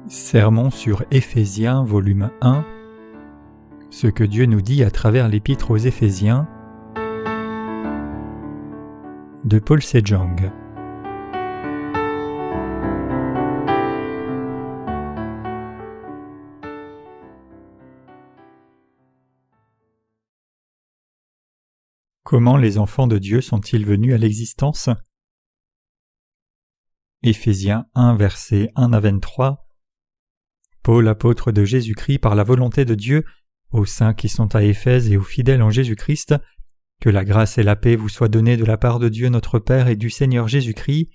Sermon sur Éphésiens, volume 1. Ce que Dieu nous dit à travers l'épître aux Éphésiens de Paul Sejong. Comment les enfants de Dieu sont-ils venus à l'existence? Éphésiens 1, versets 1 à 23. Paul, apôtre de Jésus-Christ par la volonté de Dieu, aux saints qui sont à Éphèse et aux fidèles en Jésus-Christ, que la grâce et la paix vous soient données de la part de Dieu notre Père et du Seigneur Jésus-Christ.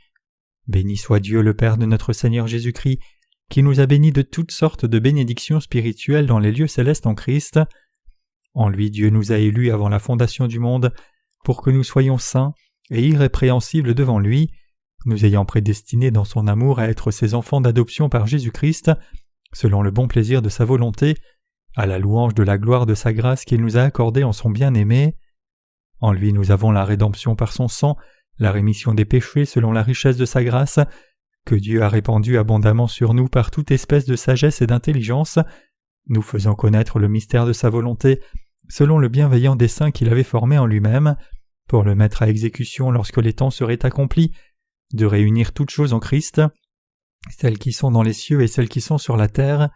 Béni soit Dieu le Père de notre Seigneur Jésus-Christ, qui nous a bénis de toutes sortes de bénédictions spirituelles dans les lieux célestes en Christ. En lui Dieu nous a élus avant la fondation du monde, pour que nous soyons saints et irrépréhensibles devant lui, nous ayant prédestinés dans son amour à être ses enfants d'adoption par Jésus-Christ, selon le bon plaisir de sa volonté, à la louange de la gloire de sa grâce qu'il nous a accordée en son bien-aimé. En lui nous avons la rédemption par son sang, la rémission des péchés selon la richesse de sa grâce, que Dieu a répandue abondamment sur nous par toute espèce de sagesse et d'intelligence, nous faisant connaître le mystère de sa volonté, selon le bienveillant dessein qu'il avait formé en lui-même, pour le mettre à exécution lorsque les temps seraient accomplis, de réunir toutes choses en Christ, celles qui sont dans les cieux et celles qui sont sur la terre.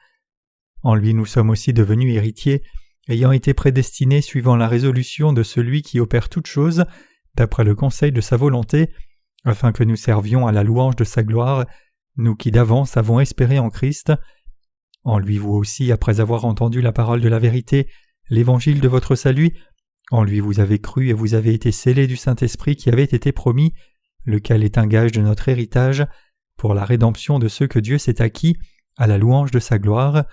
En lui nous sommes aussi devenus héritiers, ayant été prédestinés suivant la résolution de celui qui opère toutes choses, d'après le conseil de sa volonté, afin que nous servions à la louange de sa gloire, nous qui d'avance avons espéré en Christ. En lui vous aussi, après avoir entendu la parole de la vérité, l'évangile de votre salut, en lui vous avez cru et vous avez été scellés du Saint-Esprit qui avait été promis, lequel est un gage de notre héritage, pour la rédemption de ceux que Dieu s'est acquis, à la louange de sa gloire.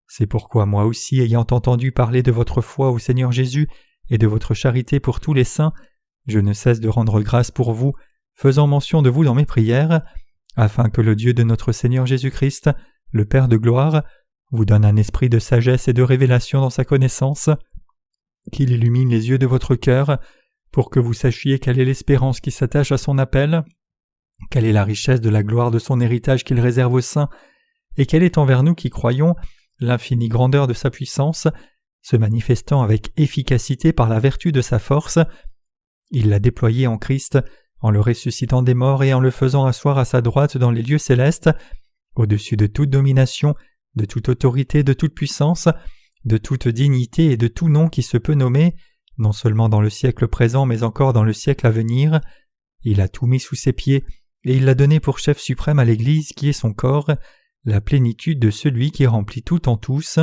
C'est pourquoi moi aussi, ayant entendu parler de votre foi au Seigneur Jésus et de votre charité pour tous les saints, je ne cesse de rendre grâce pour vous, faisant mention de vous dans mes prières, afin que le Dieu de notre Seigneur Jésus-Christ, le Père de gloire, vous donne un esprit de sagesse et de révélation dans sa connaissance, qu'il illumine les yeux de votre cœur, pour que vous sachiez quelle est l'espérance qui s'attache à son appel, quelle est la richesse de la gloire de son héritage qu'il réserve aux saints, et quelle est envers nous qui croyons l'infinie grandeur de sa puissance, se manifestant avec efficacité par la vertu de sa force. Il l'a déployé en Christ, en le ressuscitant des morts et en le faisant asseoir à sa droite dans les lieux célestes, au-dessus de toute domination, de toute autorité, de toute puissance, de toute dignité et de tout nom qui se peut nommer, non seulement dans le siècle présent mais encore dans le siècle à venir. Il a tout mis sous ses pieds, et il l'a donné pour chef suprême à l'Église qui est son corps, la plénitude de celui qui remplit tout en tous.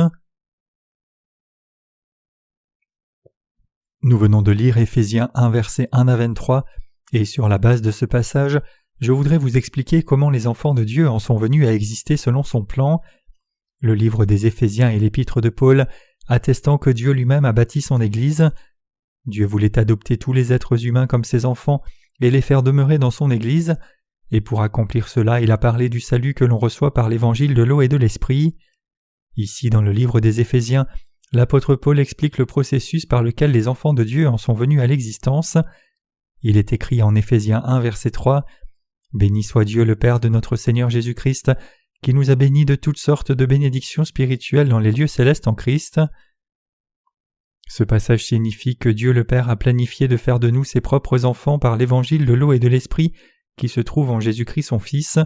Nous venons de lire Éphésiens 1, versets 1 à 23, et sur la base de ce passage, je voudrais vous expliquer comment les enfants de Dieu en sont venus à exister selon son plan. Le livre des Éphésiens est l'épître de Paul, attestant que Dieu lui-même a bâti son Église. Dieu voulait adopter tous les êtres humains comme ses enfants et les faire demeurer dans son Église, et pour accomplir cela, il a parlé du salut que l'on reçoit par l'évangile de l'eau et de l'esprit. Ici, dans le livre des Éphésiens, l'apôtre Paul explique le processus par lequel les enfants de Dieu en sont venus à l'existence. Il est écrit en Éphésiens 1, verset 3, « Béni soit Dieu le Père de notre Seigneur Jésus-Christ, qui nous a bénis de toutes sortes de bénédictions spirituelles dans les lieux célestes en Christ. » Ce passage signifie que Dieu le Père a planifié de faire de nous ses propres enfants par l'évangile de l'eau et de l'esprit qui se trouve en Jésus-Christ son Fils.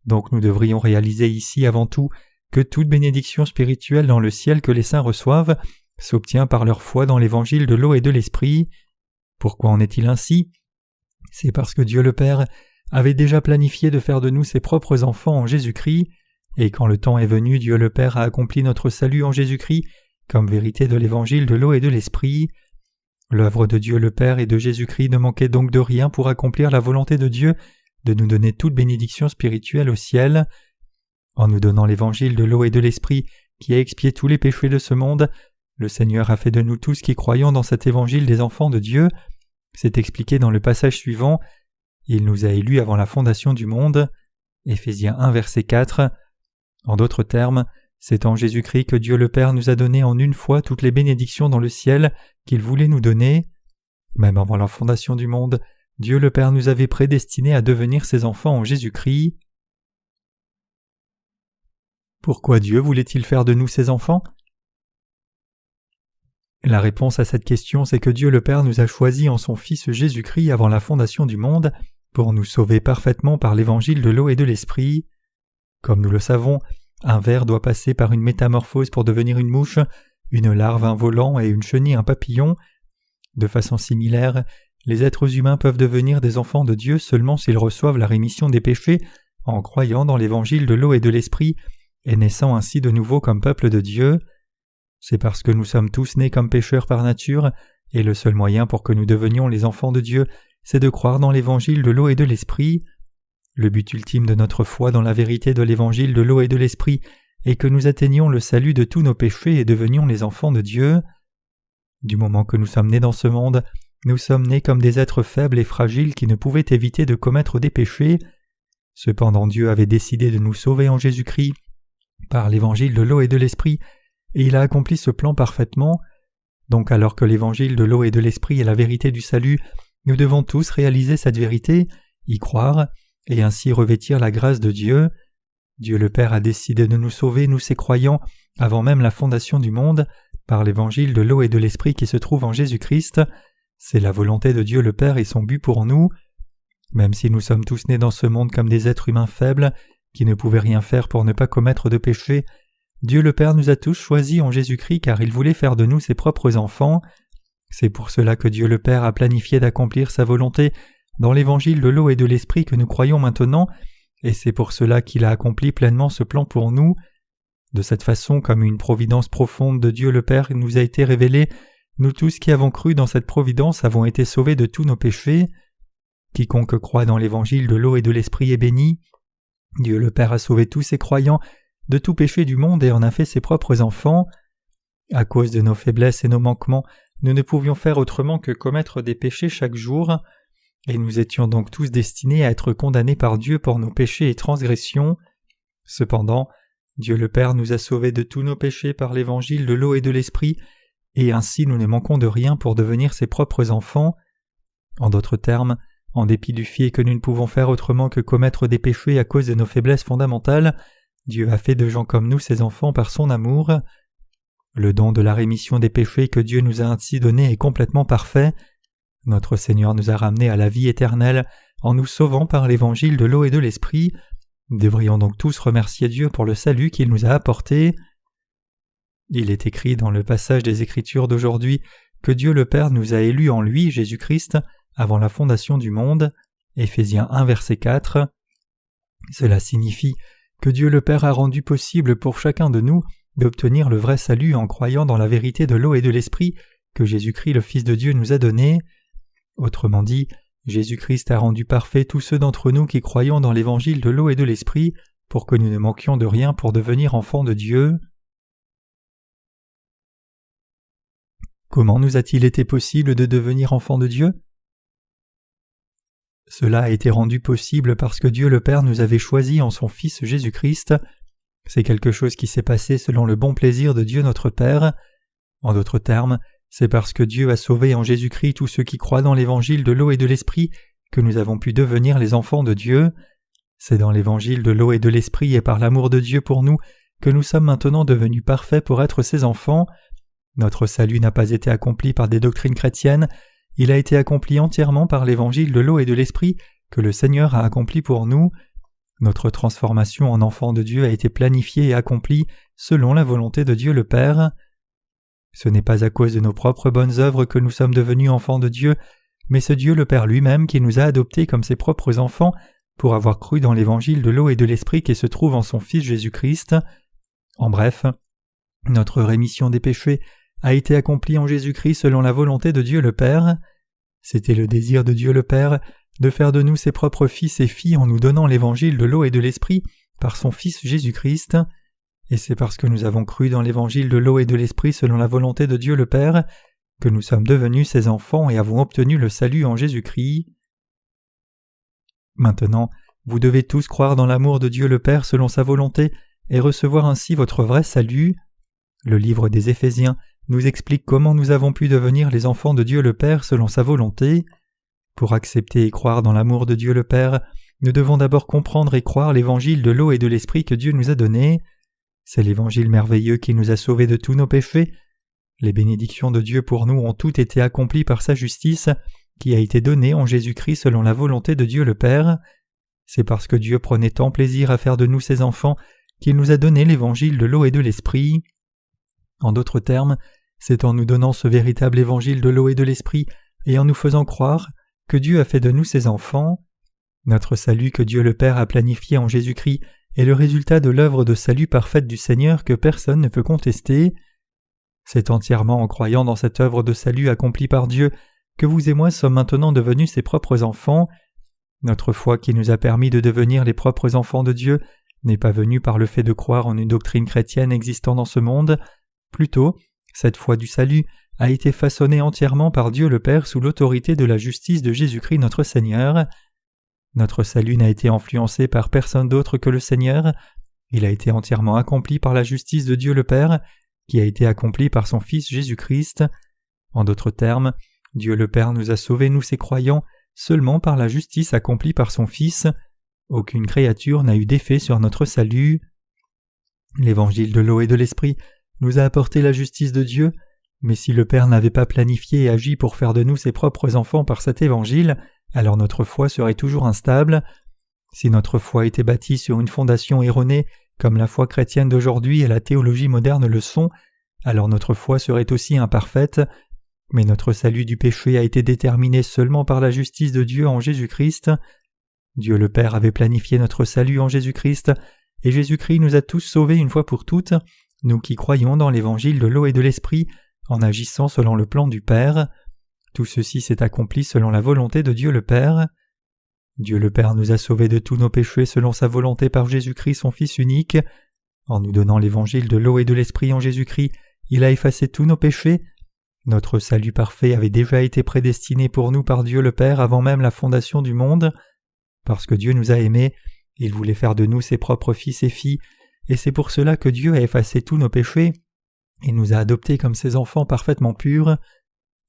Donc nous devrions réaliser ici avant tout que toute bénédiction spirituelle dans le ciel que les saints reçoivent s'obtient par leur foi dans l'évangile de l'eau et de l'esprit. Pourquoi en est-il ainsi? C'est parce que Dieu le Père avait déjà planifié de faire de nous ses propres enfants en Jésus-Christ, et quand le temps est venu, Dieu le Père a accompli notre salut en Jésus-Christ comme vérité de l'évangile de l'eau et de l'esprit. L'œuvre de Dieu le Père et de Jésus-Christ ne manquait donc de rien pour accomplir la volonté de Dieu de nous donner toute bénédiction spirituelle au ciel. En nous donnant l'évangile de l'eau et de l'esprit qui a expié tous les péchés de ce monde, le Seigneur a fait de nous tous qui croyons dans cet évangile des enfants de Dieu. C'est expliqué dans le passage suivant. Il nous a élus avant la fondation du monde. Éphésiens 1, verset 4. En d'autres termes, c'est en Jésus-Christ que Dieu le Père nous a donné en une fois toutes les bénédictions dans le ciel qu'il voulait nous donner. Même avant la fondation du monde, Dieu le Père nous avait prédestinés à devenir ses enfants en Jésus-Christ. Pourquoi Dieu voulait-il faire de nous ses enfants ? La réponse à cette question, c'est que Dieu le Père nous a choisis en son Fils Jésus-Christ avant la fondation du monde pour nous sauver parfaitement par l'évangile de l'eau et de l'esprit. Comme nous le savons, un ver doit passer par une métamorphose pour devenir une mouche, une larve un volant et une chenille un papillon. De façon similaire, les êtres humains peuvent devenir des enfants de Dieu seulement s'ils reçoivent la rémission des péchés en croyant dans l'évangile de l'eau et de l'esprit et naissant ainsi de nouveau comme peuple de Dieu. C'est parce que nous sommes tous nés comme pécheurs par nature, et le seul moyen pour que nous devenions les enfants de Dieu, c'est de croire dans l'évangile de l'eau et de l'esprit. Le but ultime de notre foi dans la vérité de l'évangile de l'eau et de l'esprit est que nous atteignions le salut de tous nos péchés et devenions les enfants de Dieu. Du moment que nous sommes nés dans ce monde, nous sommes nés comme des êtres faibles et fragiles qui ne pouvaient éviter de commettre des péchés. Cependant Dieu avait décidé de nous sauver en Jésus-Christ par l'évangile de l'eau et de l'esprit, et il a accompli ce plan parfaitement. Donc alors que l'évangile de l'eau et de l'esprit est la vérité du salut, nous devons tous réaliser cette vérité, y croire, et ainsi revêtir la grâce de Dieu. Dieu le Père a décidé de nous sauver, nous ses croyants, avant même la fondation du monde, par l'évangile de l'eau et de l'esprit qui se trouve en Jésus-Christ. C'est la volonté de Dieu le Père et son but pour nous. Même si nous sommes tous nés dans ce monde comme des êtres humains faibles, qui ne pouvaient rien faire pour ne pas commettre de péché, Dieu le Père nous a tous choisis en Jésus-Christ car il voulait faire de nous ses propres enfants. C'est pour cela que Dieu le Père a planifié d'accomplir sa volonté dans l'évangile de l'eau et de l'esprit que nous croyons maintenant, et c'est pour cela qu'il a accompli pleinement ce plan pour nous. De cette façon, comme une providence profonde de Dieu le Père nous a été révélée, nous tous qui avons cru dans cette providence avons été sauvés de tous nos péchés. Quiconque croit dans l'évangile de l'eau et de l'esprit est béni. Dieu le Père a sauvé tous ses croyants de tout péché du monde et en a fait ses propres enfants. À cause de nos faiblesses et nos manquements, nous ne pouvions faire autrement que commettre des péchés chaque jour, et nous étions donc tous destinés à être condamnés par Dieu pour nos péchés et transgressions. Cependant, Dieu le Père nous a sauvés de tous nos péchés par l'évangile de l'eau et de l'esprit, et ainsi nous ne manquons de rien pour devenir ses propres enfants. En d'autres termes, en dépit du fait que nous ne pouvons faire autrement que commettre des péchés à cause de nos faiblesses fondamentales, Dieu a fait de gens comme nous ses enfants par son amour. Le don de la rémission des péchés que Dieu nous a ainsi donné est complètement parfait. Notre Seigneur nous a ramenés à la vie éternelle en nous sauvant par l'évangile de l'eau et de l'esprit. Nous devrions donc tous remercier Dieu pour le salut qu'il nous a apporté. Il est écrit dans le passage des Écritures d'aujourd'hui que Dieu le Père nous a élus en lui, Jésus-Christ, avant la fondation du monde. Éphésiens 1, verset 4. Cela signifie que Dieu le Père a rendu possible pour chacun de nous d'obtenir le vrai salut en croyant dans la vérité de l'eau et de l'esprit que Jésus-Christ le Fils de Dieu nous a donné. Autrement dit, Jésus-Christ a rendu parfait tous ceux d'entre nous qui croyons dans l'évangile de l'eau et de l'esprit pour que nous ne manquions de rien pour devenir enfants de Dieu. Comment nous a-t-il été possible de devenir enfants de Dieu ? Cela a été rendu possible parce que Dieu le Père nous avait choisis en son Fils Jésus-Christ. C'est quelque chose qui s'est passé selon le bon plaisir de Dieu notre Père. En d'autres termes, c'est parce que Dieu a sauvé en Jésus-Christ tous ceux qui croient dans l'évangile de l'eau et de l'esprit que nous avons pu devenir les enfants de Dieu. C'est dans l'évangile de l'eau et de l'esprit et par l'amour de Dieu pour nous que nous sommes maintenant devenus parfaits pour être ses enfants. Notre salut n'a pas été accompli par des doctrines chrétiennes, il a été accompli entièrement par l'évangile de l'eau et de l'esprit que le Seigneur a accompli pour nous. Notre transformation en enfants de Dieu a été planifiée et accomplie selon la volonté de Dieu le Père. Ce n'est pas à cause de nos propres bonnes œuvres que nous sommes devenus enfants de Dieu, mais c'est Dieu le Père lui-même qui nous a adoptés comme ses propres enfants pour avoir cru dans l'évangile de l'eau et de l'esprit qui se trouve en son Fils Jésus-Christ. En bref, notre rémission des péchés a été accomplie en Jésus-Christ selon la volonté de Dieu le Père. C'était le désir de Dieu le Père de faire de nous ses propres fils et filles en nous donnant l'évangile de l'eau et de l'esprit par son Fils Jésus-Christ. Et c'est parce que nous avons cru dans l'évangile de l'eau et de l'esprit selon la volonté de Dieu le Père que nous sommes devenus ses enfants et avons obtenu le salut en Jésus-Christ. Maintenant, vous devez tous croire dans l'amour de Dieu le Père selon sa volonté et recevoir ainsi votre vrai salut. Le livre des Éphésiens nous explique comment nous avons pu devenir les enfants de Dieu le Père selon sa volonté. Pour accepter et croire dans l'amour de Dieu le Père, nous devons d'abord comprendre et croire l'évangile de l'eau et de l'esprit que Dieu nous a donné. C'est l'évangile merveilleux qui nous a sauvés de tous nos péchés. Les bénédictions de Dieu pour nous ont toutes été accomplies par sa justice, qui a été donnée en Jésus-Christ selon la volonté de Dieu le Père. C'est parce que Dieu prenait tant plaisir à faire de nous ses enfants qu'il nous a donné l'évangile de l'eau et de l'esprit. En d'autres termes, c'est en nous donnant ce véritable évangile de l'eau et de l'esprit et en nous faisant croire que Dieu a fait de nous ses enfants. Notre salut que Dieu le Père a planifié en Jésus-Christ est le résultat de l'œuvre de salut parfaite du Seigneur que personne ne peut contester. C'est entièrement en croyant dans cette œuvre de salut accomplie par Dieu que vous et moi sommes maintenant devenus ses propres enfants. Notre foi qui nous a permis de devenir les propres enfants de Dieu n'est pas venue par le fait de croire en une doctrine chrétienne existant dans ce monde. Plutôt, cette foi du salut a été façonnée entièrement par Dieu le Père sous l'autorité de la justice de Jésus-Christ notre Seigneur. Notre salut n'a été influencé par personne d'autre que le Seigneur. Il a été entièrement accompli par la justice de Dieu le Père, qui a été accomplie par son Fils Jésus-Christ. En d'autres termes, Dieu le Père nous a sauvés, nous ses croyants, seulement par la justice accomplie par son Fils. Aucune créature n'a eu d'effet sur notre salut. L'évangile de l'eau et de l'esprit nous a apporté la justice de Dieu, mais si le Père n'avait pas planifié et agi pour faire de nous ses propres enfants par cet évangile, alors notre foi serait toujours instable. Si notre foi était bâtie sur une fondation erronée, comme la foi chrétienne d'aujourd'hui et la théologie moderne le sont, alors notre foi serait aussi imparfaite. Mais notre salut du péché a été déterminé seulement par la justice de Dieu en Jésus-Christ. Dieu le Père avait planifié notre salut en Jésus-Christ, et Jésus-Christ nous a tous sauvés une fois pour toutes, nous qui croyons dans l'évangile de l'eau et de l'esprit, en agissant selon le plan du Père. Tout ceci s'est accompli selon la volonté de Dieu le Père. Dieu le Père nous a sauvés de tous nos péchés selon sa volonté par Jésus-Christ son Fils unique. En nous donnant l'évangile de l'eau et de l'esprit en Jésus-Christ, il a effacé tous nos péchés. Notre salut parfait avait déjà été prédestiné pour nous par Dieu le Père avant même la fondation du monde. Parce que Dieu nous a aimés, il voulait faire de nous ses propres fils et filles, et c'est pour cela que Dieu a effacé tous nos péchés et nous a adoptés comme ses enfants parfaitement purs.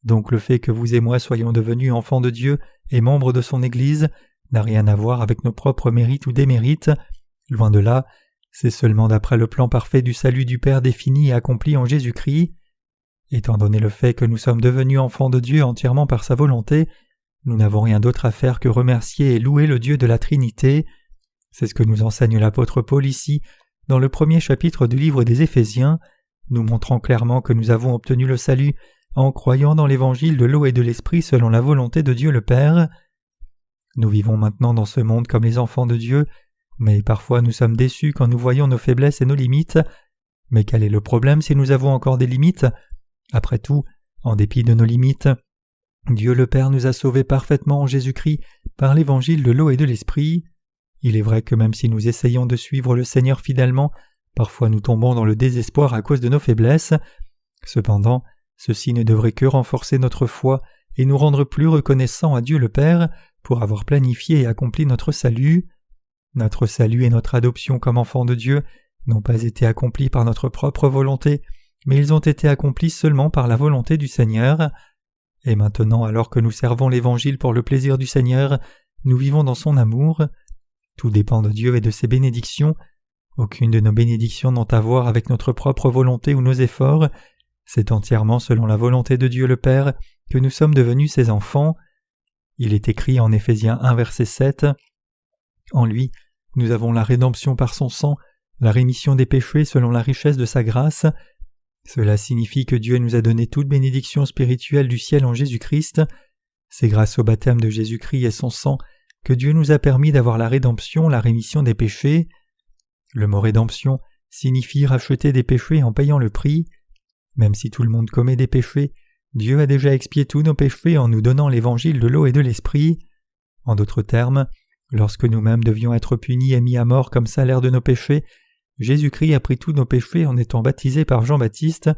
Donc le fait que vous et moi soyons devenus enfants de Dieu et membres de son Église n'a rien à voir avec nos propres mérites ou démérites. Loin de là, c'est seulement d'après le plan parfait du salut du Père défini et accompli en Jésus-Christ. Étant donné le fait que nous sommes devenus enfants de Dieu entièrement par sa volonté, nous n'avons rien d'autre à faire que remercier et louer le Dieu de la Trinité. C'est ce que nous enseigne l'apôtre Paul ici, dans le premier chapitre du livre des Éphésiens, nous montrant clairement que nous avons obtenu le salut en croyant dans l'évangile de l'eau et de l'esprit selon la volonté de Dieu le Père. Nous vivons maintenant dans ce monde comme les enfants de Dieu, mais parfois nous sommes déçus quand nous voyons nos faiblesses et nos limites. Mais quel est le problème si nous avons encore des limites ? Après tout, en dépit de nos limites, Dieu le Père nous a sauvés parfaitement en Jésus-Christ par l'évangile de l'eau et de l'esprit. Il est vrai que même si nous essayons de suivre le Seigneur fidèlement, parfois nous tombons dans le désespoir à cause de nos faiblesses. Cependant, ceci ne devrait que renforcer notre foi et nous rendre plus reconnaissants à Dieu le Père pour avoir planifié et accompli notre salut. Notre salut et notre adoption comme enfants de Dieu n'ont pas été accomplis par notre propre volonté, mais ils ont été accomplis seulement par la volonté du Seigneur. Et maintenant, alors que nous servons l'Évangile pour le plaisir du Seigneur, nous vivons dans son amour. Tout dépend de Dieu et de ses bénédictions. Aucune de nos bénédictions n'ont à voir avec notre propre volonté ou nos efforts. C'est entièrement selon la volonté de Dieu le Père que nous sommes devenus ses enfants. Il est écrit en Éphésiens 1 verset 7 « En lui, nous avons la rédemption par son sang, la rémission des péchés selon la richesse de sa grâce. » Cela signifie que Dieu nous a donné toute bénédiction spirituelle du ciel en Jésus-Christ. C'est grâce au baptême de Jésus-Christ et son sang que Dieu nous a permis d'avoir la rédemption, la rémission des péchés. Le mot rédemption signifie racheter des péchés en payant le prix. Même si tout le monde commet des péchés, Dieu a déjà expié tous nos péchés en nous donnant l'évangile de l'eau et de l'esprit. En d'autres termes, lorsque nous-mêmes devions être punis et mis à mort comme salaire de nos péchés, Jésus-Christ a pris tous nos péchés en étant baptisé par Jean-Baptiste,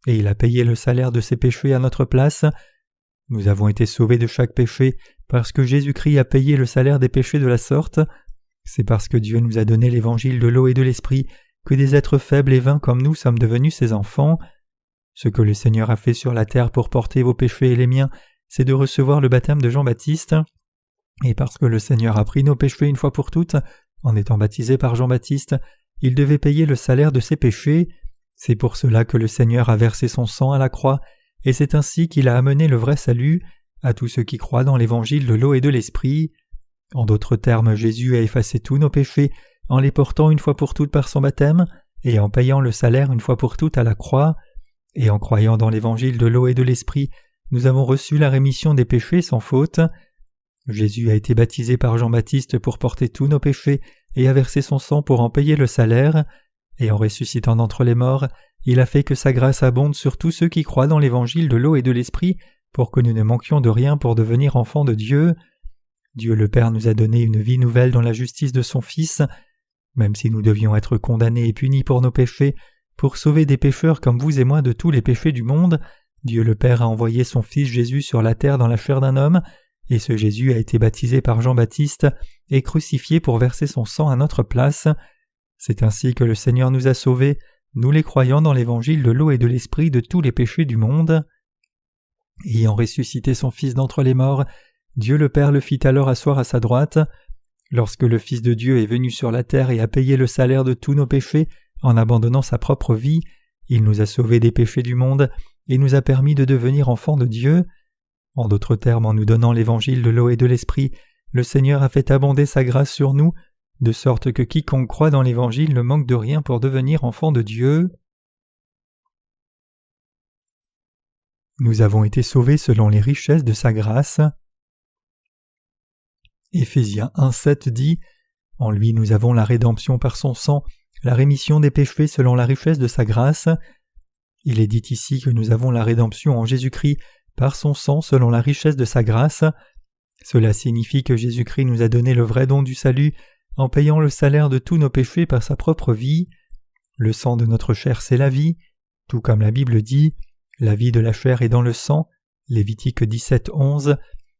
et il a payé le salaire de ses péchés à notre place. Nous avons été sauvés de chaque péché parce que Jésus-Christ a payé le salaire des péchés de la sorte. C'est parce que Dieu nous a donné l'évangile de l'eau et de l'esprit que des êtres faibles et vains comme nous sommes devenus ses enfants. Ce que le Seigneur a fait sur la terre pour porter vos péchés et les miens, c'est de recevoir le baptême de Jean-Baptiste. Et parce que le Seigneur a pris nos péchés une fois pour toutes, en étant baptisé par Jean-Baptiste, il devait payer le salaire de ses péchés. C'est pour cela que le Seigneur a versé son sang à la croix, et c'est ainsi qu'il a amené le vrai salut à tous ceux qui croient dans l'évangile de l'eau et de l'esprit. En d'autres termes, Jésus a effacé tous nos péchés en les portant une fois pour toutes par son baptême et en payant le salaire une fois pour toutes à la croix. Et en croyant dans l'évangile de l'eau et de l'esprit, nous avons reçu la rémission des péchés sans faute. Jésus a été baptisé par Jean-Baptiste pour porter tous nos péchés et a versé son sang pour en payer le salaire. Et en ressuscitant d'entre les morts, il a fait que sa grâce abonde sur tous ceux qui croient dans l'évangile de l'eau et de l'esprit pour que nous ne manquions de rien pour devenir enfants de Dieu. Dieu le Père nous a donné une vie nouvelle dans la justice de son Fils. Même si nous devions être condamnés et punis pour nos péchés, pour sauver des pécheurs comme vous et moi de tous les péchés du monde, Dieu le Père a envoyé son Fils Jésus sur la terre dans la chair d'un homme, et ce Jésus a été baptisé par Jean-Baptiste et crucifié pour verser son sang à notre place. C'est ainsi que le Seigneur nous a sauvés, nous les croyants dans l'évangile de l'eau et de l'esprit de tous les péchés du monde. Ayant ressuscité son Fils d'entre les morts, Dieu le Père le fit alors asseoir à sa droite. Lorsque le Fils de Dieu est venu sur la terre et a payé le salaire de tous nos péchés en abandonnant sa propre vie, il nous a sauvés des péchés du monde et nous a permis de devenir enfants de Dieu. En d'autres termes, en nous donnant l'évangile de l'eau et de l'esprit, le Seigneur a fait abonder sa grâce sur nous, de sorte que quiconque croit dans l'évangile ne manque de rien pour devenir enfant de Dieu. Nous avons été sauvés selon les richesses de sa grâce. Éphésiens 1,7 dit « En lui nous avons la rédemption par son sang, la rémission des péchés selon la richesse de sa grâce. » Il est dit ici que nous avons la rédemption en Jésus-Christ par son sang selon la richesse de sa grâce. Cela signifie que Jésus-Christ nous a donné le vrai don du salut en payant le salaire de tous nos péchés par sa propre vie. Le sang de notre chair c'est la vie, tout comme la Bible dit « La vie de la chair est dans le sang » Lévitique 17:11.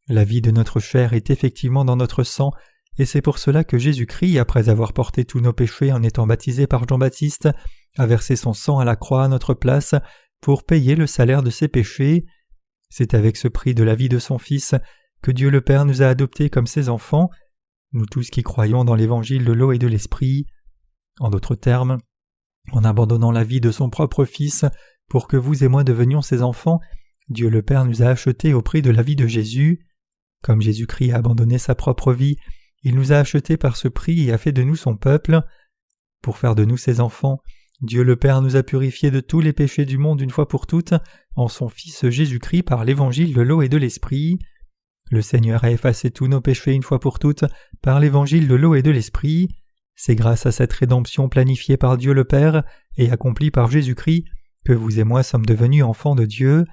La vie de notre chair est effectivement dans notre sang, et c'est pour cela que Jésus-Christ, après avoir porté tous nos péchés en étant baptisé par Jean-Baptiste, a versé son sang à la croix à notre place pour payer le salaire de ses péchés. C'est avec ce prix de la vie de son Fils que Dieu le Père nous a adoptés comme ses enfants, nous tous qui croyons dans l'évangile de l'eau et de l'esprit. En d'autres termes, en abandonnant la vie de son propre Fils pour que vous et moi devenions ses enfants, Dieu le Père nous a achetés au prix de la vie de Jésus. Comme Jésus-Christ a abandonné sa propre vie, il nous a achetés par ce prix et a fait de nous son peuple. Pour faire de nous ses enfants, Dieu le Père nous a purifiés de tous les péchés du monde une fois pour toutes en son Fils Jésus-Christ par l'évangile de l'eau et de l'esprit. Le Seigneur a effacé tous nos péchés une fois pour toutes par l'évangile de l'eau et de l'esprit. C'est grâce à cette rédemption planifiée par Dieu le Père et accomplie par Jésus-Christ que vous et moi sommes devenus enfants de Dieu.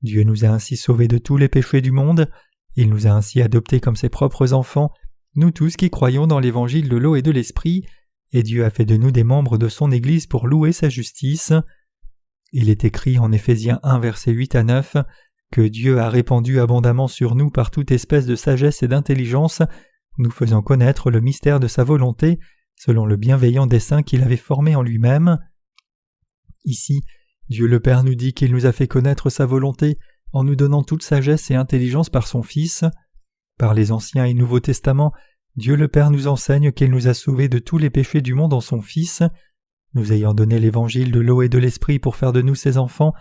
Dieu nous a ainsi sauvés de tous les péchés du monde. Il nous a ainsi adoptés comme ses propres enfants, nous tous qui croyons dans l'évangile de l'eau et de l'esprit, et Dieu a fait de nous des membres de son Église pour louer sa justice. Il est écrit en Éphésiens 1 versets 8 à 9 que Dieu a répandu abondamment sur nous par toute espèce de sagesse et d'intelligence, nous faisant connaître le mystère de sa volonté, selon le bienveillant dessein qu'il avait formé en lui-même. Ici, Dieu le Père nous dit qu'il nous a fait connaître sa volonté en nous donnant toute sagesse et intelligence par son Fils. Par les Anciens et Nouveaux Testaments, Dieu le Père nous enseigne qu'il nous a sauvés de tous les péchés du monde en son Fils. Nous ayant donné l'évangile de l'eau et de l'esprit pour faire de nous ses enfants,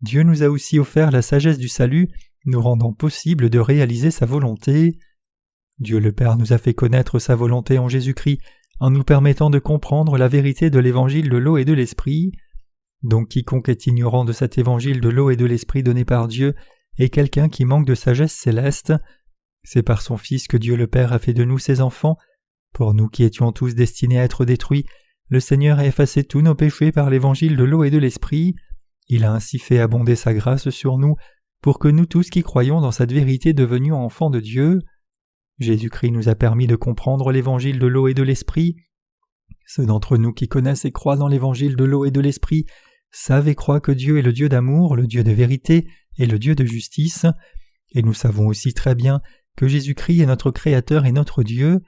Dieu nous a aussi offert la sagesse du salut, nous rendant possible de réaliser sa volonté. Dieu le Père nous a fait connaître sa volonté en Jésus-Christ en nous permettant de comprendre la vérité de l'évangile de l'eau et de l'esprit. Donc quiconque est ignorant de cet évangile de l'eau et de l'esprit donné par Dieu est quelqu'un qui manque de sagesse céleste. C'est par son Fils que Dieu le Père a fait de nous ses enfants. Pour nous qui étions tous destinés à être détruits, le Seigneur a effacé tous nos péchés par l'évangile de l'eau et de l'esprit. Il a ainsi fait abonder sa grâce sur nous pour que nous tous qui croyons dans cette vérité devenions enfants de Dieu. Jésus-Christ nous a permis de comprendre l'évangile de l'eau et de l'esprit. Ceux d'entre nous qui connaissent et croient dans l'évangile de l'eau et de l'esprit savent et croient que Dieu est le Dieu d'amour, le Dieu de vérité et le Dieu de justice, et nous savons aussi très bien que Jésus-Christ est notre Créateur et notre Dieu.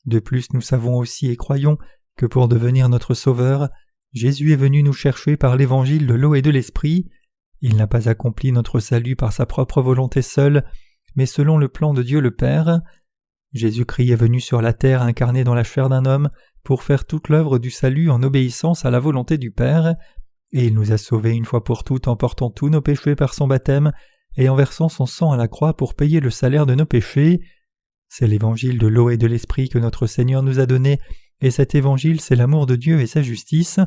De plus, nous savons aussi et croyons que pour devenir notre Sauveur, Jésus est venu nous chercher par l'évangile de l'eau et de l'esprit. Il n'a pas accompli notre salut par sa propre volonté seule, mais selon le plan de Dieu le Père. Jésus-Christ est venu sur la terre incarné dans la chair d'un homme pour faire toute l'œuvre du salut en obéissance à la volonté du Père, et il nous a sauvés une fois pour toutes en portant tous nos péchés par son baptême et en versant son sang à la croix pour payer le salaire de nos péchés. C'est l'évangile de l'eau et de l'esprit que notre Seigneur nous a donné, et cet évangile c'est l'amour de Dieu et sa justice.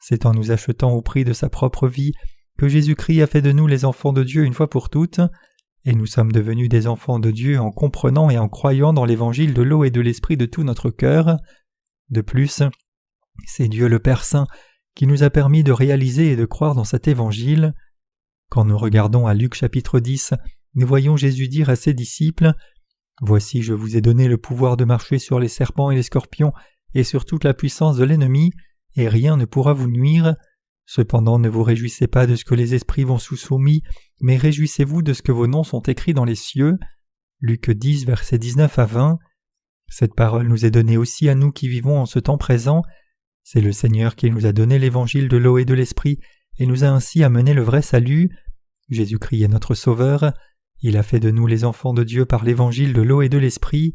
C'est en nous achetant au prix de sa propre vie que Jésus-Christ a fait de nous les enfants de Dieu une fois pour toutes, et nous sommes devenus des enfants de Dieu en comprenant et en croyant dans l'évangile de l'eau et de l'esprit de tout notre cœur. De plus, c'est Dieu le Père Saint qui nous a permis de réaliser et de croire dans cet évangile. Quand nous regardons à Luc chapitre 10, nous voyons Jésus dire à ses disciples « Voici, je vous ai donné le pouvoir de marcher sur les serpents et les scorpions et sur toute la puissance de l'ennemi, et rien ne pourra vous nuire. Cependant ne vous réjouissez pas de ce que les esprits vont sous soumis, mais réjouissez-vous de ce que vos noms sont écrits dans les cieux. » Luc 10, versets 19 à 20. Cette parole nous est donnée aussi à nous qui vivons en ce temps présent. C'est le Seigneur qui nous a donné l'évangile de l'eau et de l'esprit, et nous a ainsi amené le vrai salut. Jésus-Christ est notre Sauveur. Il a fait de nous les enfants de Dieu par l'évangile de l'eau et de l'esprit.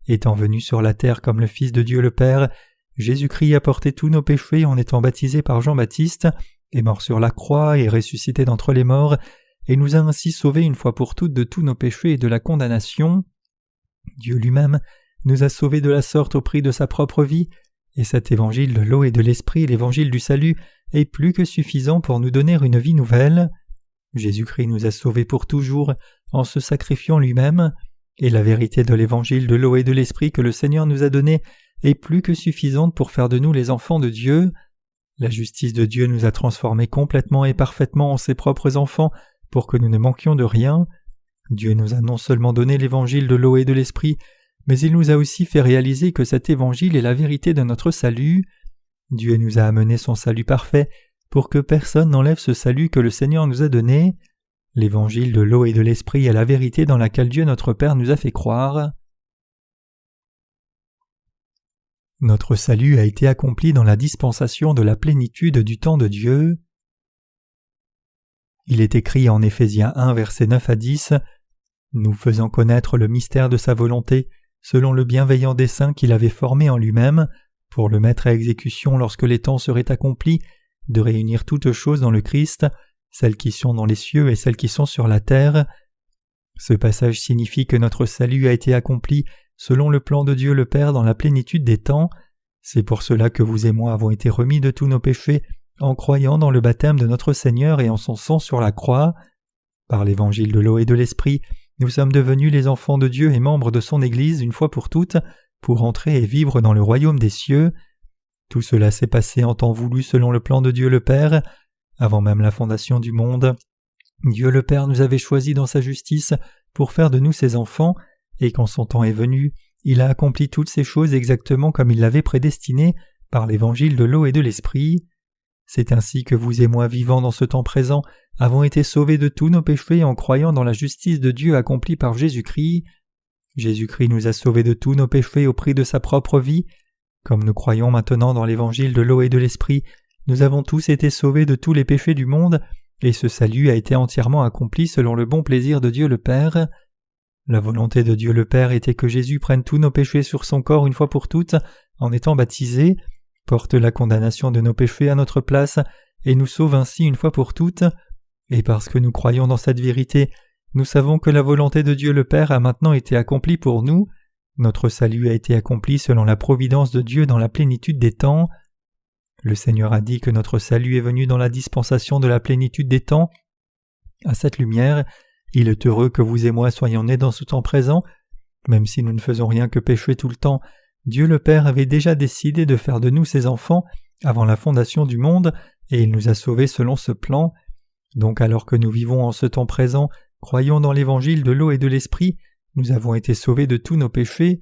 Étant venu sur la terre comme le Fils de Dieu le Père, Jésus-Christ a porté tous nos péchés en étant baptisé par Jean-Baptiste, est mort sur la croix et ressuscité d'entre les morts, et nous a ainsi sauvés une fois pour toutes de tous nos péchés et de la condamnation. Dieu lui-même nous a sauvés de la sorte au prix de sa propre vie, et cet évangile de l'eau et de l'esprit, l'évangile du salut, est plus que suffisant pour nous donner une vie nouvelle. Jésus-Christ nous a sauvés pour toujours en se sacrifiant lui-même, et la vérité de l'évangile de l'eau et de l'esprit que le Seigneur nous a donné est plus que suffisante pour faire de nous les enfants de Dieu. La justice de Dieu nous a transformés complètement et parfaitement en ses propres enfants pour que nous ne manquions de rien. Dieu nous a non seulement donné l'évangile de l'eau et de l'esprit, mais il nous a aussi fait réaliser que cet évangile est la vérité de notre salut. Dieu nous a amené son salut parfait pour que personne n'enlève ce salut que le Seigneur nous a donné. L'évangile de l'eau et de l'esprit est la vérité dans laquelle Dieu notre Père nous a fait croire. Notre salut a été accompli dans la dispensation de la plénitude du temps de Dieu. Il est écrit en Éphésiens 1, versets 9 à 10, « Nous faisant connaître le mystère de sa volonté, selon le bienveillant dessein qu'il avait formé en lui-même, pour le mettre à exécution lorsque les temps seraient accomplis, de réunir toutes choses dans le Christ, celles qui sont dans les cieux et celles qui sont sur la terre. » Ce passage signifie que notre salut a été accompli selon le plan de Dieu le Père dans la plénitude des temps. C'est pour cela que vous et moi avons été remis de tous nos péchés en croyant dans le baptême de notre Seigneur et en son sang sur la croix. Par l'évangile de l'eau et de l'esprit, nous sommes devenus les enfants de Dieu et membres de son Église une fois pour toutes, pour entrer et vivre dans le royaume des cieux. Tout cela s'est passé en temps voulu selon le plan de Dieu le Père. Avant même la fondation du monde, Dieu le Père nous avait choisis dans sa justice pour faire de nous ses enfants, et quand son temps est venu, il a accompli toutes ces choses exactement comme il l'avait prédestiné par l'évangile de l'eau et de l'esprit. C'est ainsi que vous et moi vivant dans ce temps présent avons été sauvés de tous nos péchés en croyant dans la justice de Dieu accomplie par Jésus-Christ. Jésus-Christ nous a sauvés de tous nos péchés au prix de sa propre vie. Comme nous croyons maintenant dans l'évangile de l'eau et de l'esprit, nous avons tous été sauvés de tous les péchés du monde, et ce salut a été entièrement accompli selon le bon plaisir de Dieu le Père. La volonté de Dieu le Père était que Jésus prenne tous nos péchés sur son corps une fois pour toutes, en étant baptisé, porte la condamnation de nos péchés à notre place, et nous sauve ainsi une fois pour toutes. Et parce que nous croyons dans cette vérité, nous savons que la volonté de Dieu le Père a maintenant été accomplie pour nous. Notre salut a été accompli selon la providence de Dieu dans la plénitude des temps. Le Seigneur a dit que notre salut est venu dans la dispensation de la plénitude des temps. À cette lumière, il est heureux que vous et moi soyons nés dans ce temps présent. Même si nous ne faisons rien que pécher tout le temps, Dieu le Père avait déjà décidé de faire de nous ses enfants avant la fondation du monde, et il nous a sauvés selon ce plan. Donc alors que nous vivons en ce temps présent, croyons dans l'évangile de l'eau et de l'esprit, nous avons été sauvés de tous nos péchés.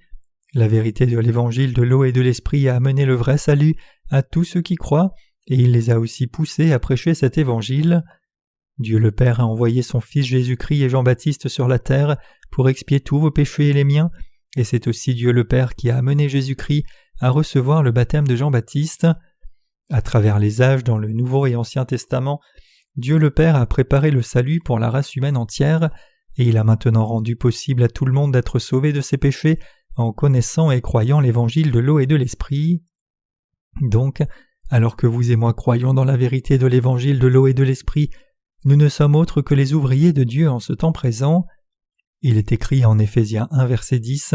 La vérité de l'évangile de l'eau et de l'esprit a amené le vrai salut à tous ceux qui croient, et il les a aussi poussés à prêcher cet évangile. Dieu le Père a envoyé son Fils Jésus-Christ et Jean-Baptiste sur la terre pour expier tous vos péchés et les miens, et c'est aussi Dieu le Père qui a amené Jésus-Christ à recevoir le baptême de Jean-Baptiste. À travers les âges dans le Nouveau et Ancien Testament, Dieu le Père a préparé le salut pour la race humaine entière, et il a maintenant rendu possible à tout le monde d'être sauvé de ses péchés en connaissant et croyant l'évangile de l'eau et de l'esprit. Donc, alors que vous et moi croyons dans la vérité de l'évangile de l'eau et de l'esprit, nous ne sommes autres que les ouvriers de Dieu en ce temps présent. Il est écrit en Éphésiens 1 verset 10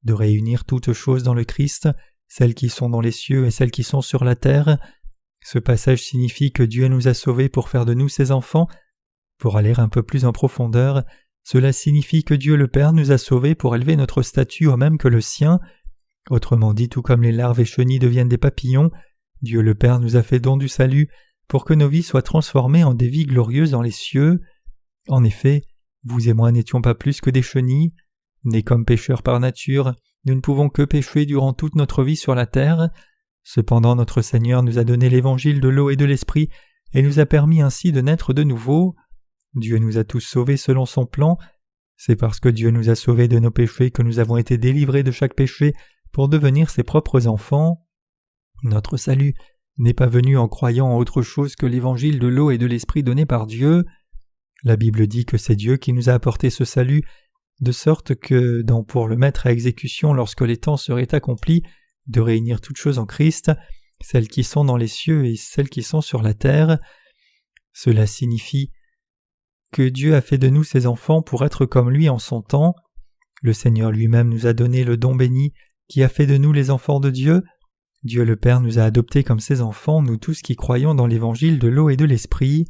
de réunir toutes choses dans le Christ, celles qui sont dans les cieux et celles qui sont sur la terre. Ce passage signifie que Dieu nous a sauvés pour faire de nous ses enfants. Pour aller un peu plus en profondeur, cela signifie que Dieu le Père nous a sauvés pour élever notre statut au même que le sien. Autrement dit, tout comme les larves et chenilles deviennent des papillons, Dieu le Père nous a fait don du salut pour que nos vies soient transformées en des vies glorieuses dans les cieux. En effet, vous et moi n'étions pas plus que des chenilles. Nés comme pécheurs par nature, nous ne pouvons que pécher durant toute notre vie sur la terre. Cependant, notre Seigneur nous a donné l'évangile de l'eau et de l'esprit et nous a permis ainsi de naître de nouveau. Dieu nous a tous sauvés selon son plan. C'est parce que Dieu nous a sauvés de nos péchés que nous avons été délivrés de chaque péché pour devenir ses propres enfants. Notre salut n'est pas venu en croyant en autre chose que l'évangile de l'eau et de l'esprit donné par Dieu. La Bible dit que c'est Dieu qui nous a apporté ce salut, de sorte que, pour le mettre à exécution lorsque les temps seraient accomplis, de réunir toutes choses en Christ, celles qui sont dans les cieux et celles qui sont sur la terre. Cela signifie que Dieu a fait de nous ses enfants pour être comme lui en son temps. Le Seigneur lui-même nous a donné le don béni qui a fait de nous les enfants de Dieu. Dieu le Père nous a adoptés comme ses enfants, nous tous qui croyons dans l'évangile de l'eau et de l'esprit.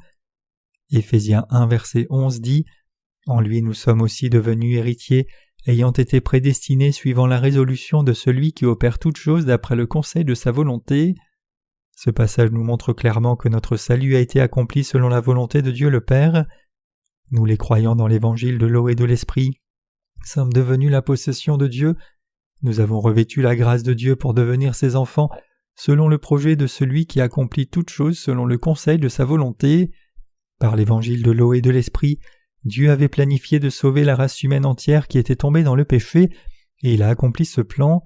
Éphésiens 1 verset 11 dit « En lui nous sommes aussi devenus héritiers, ayant été prédestinés suivant la résolution de celui qui opère toutes choses d'après le conseil de sa volonté. » Ce passage nous montre clairement que notre salut a été accompli selon la volonté de Dieu le Père. Nous les croyants dans l'évangile de l'eau et de l'esprit sommes devenus la possession de Dieu. Nous avons revêtu la grâce de Dieu pour devenir ses enfants selon le projet de celui qui accomplit toutes choses selon le conseil de sa volonté. Par l'évangile de l'eau et de l'esprit, Dieu avait planifié de sauver la race humaine entière qui était tombée dans le péché, et il a accompli ce plan.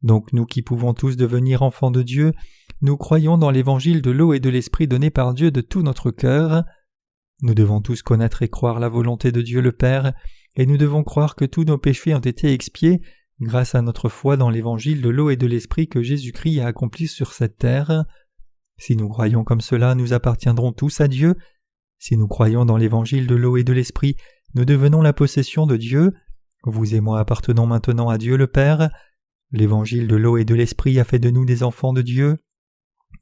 Donc nous qui pouvons tous devenir enfants de Dieu, nous croyons dans l'évangile de l'eau et de l'esprit donné par Dieu de tout notre cœur. Nous devons tous connaître et croire la volonté de Dieu le Père, et nous devons croire que tous nos péchés ont été expiés grâce à notre foi dans l'évangile de l'eau et de l'esprit que Jésus-Christ a accompli sur cette terre. Si nous croyons comme cela, nous appartiendrons tous à Dieu. Si nous croyons dans l'évangile de l'eau et de l'esprit, nous devenons la possession de Dieu. Vous et moi appartenons maintenant à Dieu le Père. L'évangile de l'eau et de l'esprit a fait de nous des enfants de Dieu.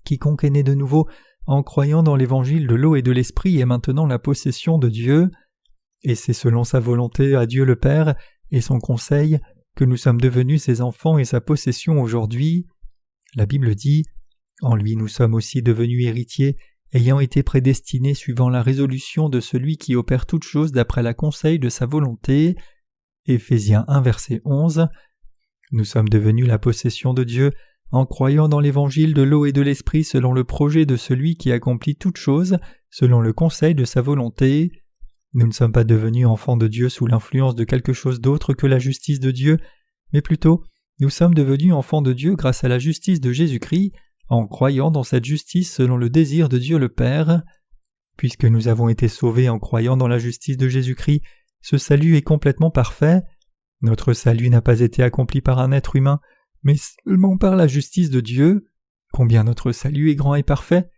Quiconque est né de nouveau en croyant dans l'évangile de l'eau et de l'esprit est maintenant la possession de Dieu. Et c'est selon sa volonté à Dieu le Père et son conseil que nous sommes devenus ses enfants et sa possession aujourd'hui. La Bible dit « En lui nous sommes aussi devenus héritiers, ayant été prédestinés suivant la résolution de celui qui opère toutes choses d'après la conseil de sa volonté. » Éphésiens 1 verset 11. Nous sommes devenus la possession de Dieu en croyant dans l'évangile de l'eau et de l'esprit selon le projet de celui qui accomplit toutes choses selon le conseil de sa volonté. Nous ne sommes pas devenus enfants de Dieu sous l'influence de quelque chose d'autre que la justice de Dieu, mais plutôt nous sommes devenus enfants de Dieu grâce à la justice de Jésus-Christ, en croyant dans cette justice selon le désir de Dieu le Père. Puisque nous avons été sauvés en croyant dans la justice de Jésus-Christ, ce salut est complètement parfait. Notre salut n'a pas été accompli par un être humain, mais seulement par la justice de Dieu. Combien notre salut est grand et parfait!